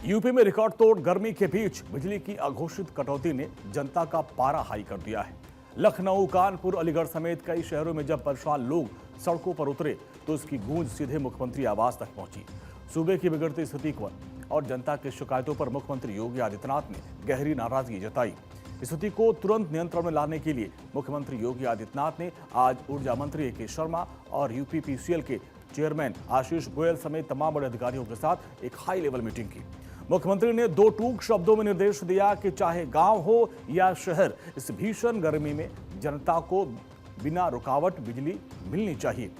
UP में record तोड़ गर्मी के बीच बिजली की अघोषित कटौती ने जनता का पारा हाई कर दिया है। लखनऊ, कानपुर, अलीगढ़ समेत कई शहरों में जब परेशान लोग सड़कों पर उतरे तो इसकी गूंज सीधे मुख्यमंत्री आवास तक पहुंची। सूबे की बिगड़ती स्थिति और जनता की शिकायतों पर मुख्यमंत्री योगी आदित्यनाथ ने गहरी नाराजगी जताई। स्थिति को तुरंत नियंत्रण में लाने के लिए मुख्यमंत्री योगी आदित्यनाथ ने आज ऊर्जा मंत्री ए.के. शर्मा और यूपीपीसीएल के चेयरमैन आशीष गोयल समेत तमाम बड़े अधिकारियों के साथ एक हाई लेवल मीटिंग की। मुख्यमंत्री ने दो टूक शब्दों में निर्देश दिया कि चाहे गांव हो या शहर, इस भीषण गर्मी में जनता को बिना रुकावट बिजली मिलनी चाहिए।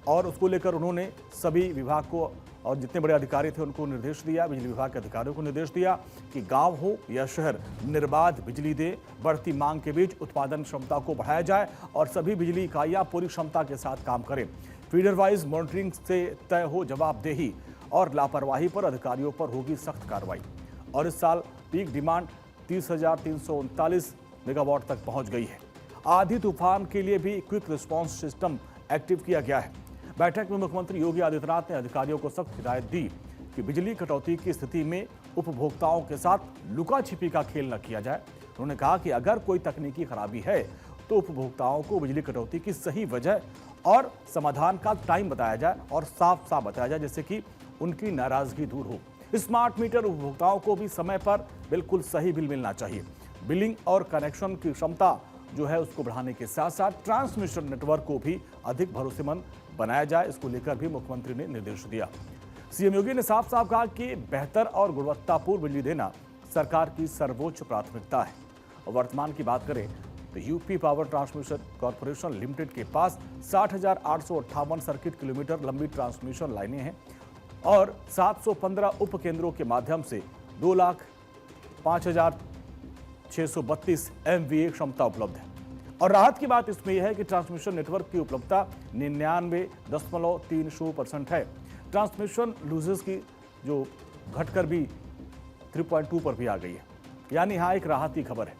और उसको लेकर उन्होंने सभी विभाग को और जितने बड़े अधिकारी थे उनको निर्देश दिया, बिजली विभाग के अधिकारियों को निर्देश दिया कि गांव हो या शहर निर्बाध बिजली दे। बढ़ती मांग के बीच उत्पादन क्षमता को बढ़ाया जाए और सभी बिजली इकाइयां पूरी क्षमता के साथ काम करें। फीडर वाइज मॉनिटरिंग से तय हो जवाबदेही और लापरवाही पर अधिकारियों पर होगी सख्त कार्रवाई। और इस साल पीक डिमांड 30,339 मेगावाट तक पहुंच गई है। आधी तूफान के लिए भी क्विक रिस्पांस सिस्टम एक्टिव किया गया है। बैठक में मुख्यमंत्री योगी आदित्यनाथ ने अधिकारियों को सख्त हिदायत दी कि बिजली कटौती की स्थिति में उपभोक्ताओं के साथ लुका छिपी का खेल न किया जाए। उन्होंने कहा कि अगर कोई तकनीकी खराबी है तो उपभोक्ताओं को बिजली कटौती की सही वजह और समाधान का टाइम बताया जाए और साफ साफ बताया जाए, जिससे कि उनकी नाराजगी दूर हो। स्मार्ट मीटर उपभोक्ताओं को भी समय पर बिल्कुल सही बिल मिलना चाहिए। बिलिंग और कनेक्शन की क्षमता जो है उसको बढ़ाने के साथ साथ ट्रांसमिशन नेटवर्क को भी अधिक भरोसेमंद बनाया जाए। इसको लेकर भी मुख्यमंत्री ने निर्देश दिया। सीएम योगी ने साफ साफ कहा कि बेहतर और गुणवत्तापूर्ण बिजली देना सरकार की सर्वोच्च प्राथमिकता है। और वर्तमान की बात करें तो UP power transmission corporation limited के पास 60,858 सर्किट किलोमीटर लंबी ट्रांसमिशन लाइनें हैं और 715 उप केंद्रों के माध्यम से 2,05,632 MVA क्षमता उपलब्ध है। और राहत की बात इसमें यह है कि ट्रांसमिशन नेटवर्क की उपलब्धता 99.30% है। ट्रांसमिशन लूजेस की जो घटकर भी 3.2 पर भी आ गई है, यानी यहाँ एक राहत की खबर है।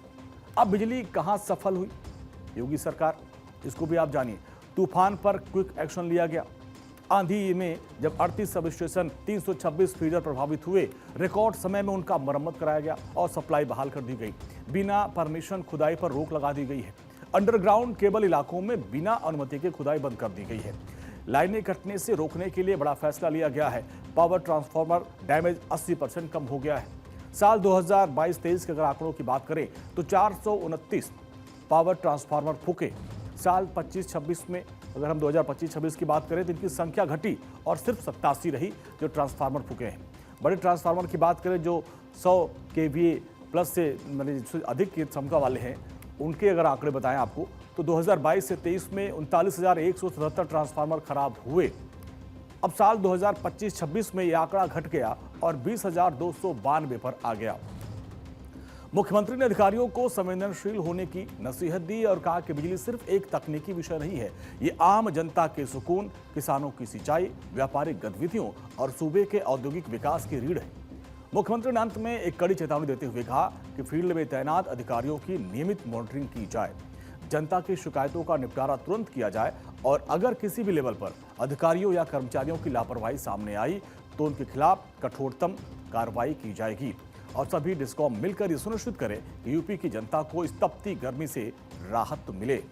अब बिजली कहाँ सफल हुई योगी सरकार, इसको भी आप जानिए। तूफान पर क्विक एक्शन लिया गया। आंधी में जब 38 सब स्टेशन 326 फीडर प्रभावित हुए, रिकॉर्ड समय में उनका मरम्मत कराया गया और सप्लाई बहाल कर दी गई। बिना परमिशन खुदाई पर रोक लगा दी गई है। अंडरग्राउंड केबल इलाकों में बिना अनुमति के खुदाई बंद कर दी गई है। लाइनें कटने से रोकने के लिए बड़ा फैसला लिया गया है। पावर ट्रांसफार्मर डैमेज 80% कम हो गया है। साल 2022-23 के अगर आंकड़ों की बात करें तो 429 पावर ट्रांसफार्मर फूके। साल 25-26 में अगर हम 2025-26 की बात करें तो इनकी संख्या घटी और सिर्फ 87 रही जो ट्रांसफार्मर फूके हैं। बड़े ट्रांसफार्मर की बात करें जो 100 kVA प्लस से मतलब अधिक की क्षमता वाले हैं, उनके अगर आंकड़े बताएं आपको तो 2022 से 23 में 39,177 ट्रांसफार्मर खराब हुए। अब साल 2025-26 में यह आंकड़ा घट गया और 20,292 पर आ गया। मुख्यमंत्री ने अधिकारियों को संवेदनशील होने की नसीहत दी और कहा कि बिजली सिर्फ एक तकनीकी विषय नहीं है, ये आम जनता के सुकून, किसानों की सिंचाई, व्यापारिक गतिविधियों और सूबे के औद्योगिक विकास की रीढ़ है। मुख्यमंत्री ने अंत में एक कड़ी चेतावनी देते हुए कहा कि फील्ड में तैनात अधिकारियों की नियमित मॉनिटरिंग की जाए, जनता की शिकायतों का निपटारा तुरंत किया जाए और अगर किसी भी लेवल पर अधिकारियों या कर्मचारियों की लापरवाही सामने आई तो उनके खिलाफ कठोरतम कार्रवाई की जाएगी। और सभी डिस्कॉम मिलकर ये सुनिश्चित करें कि यूपी की जनता को इस तपती गर्मी से राहत मिले।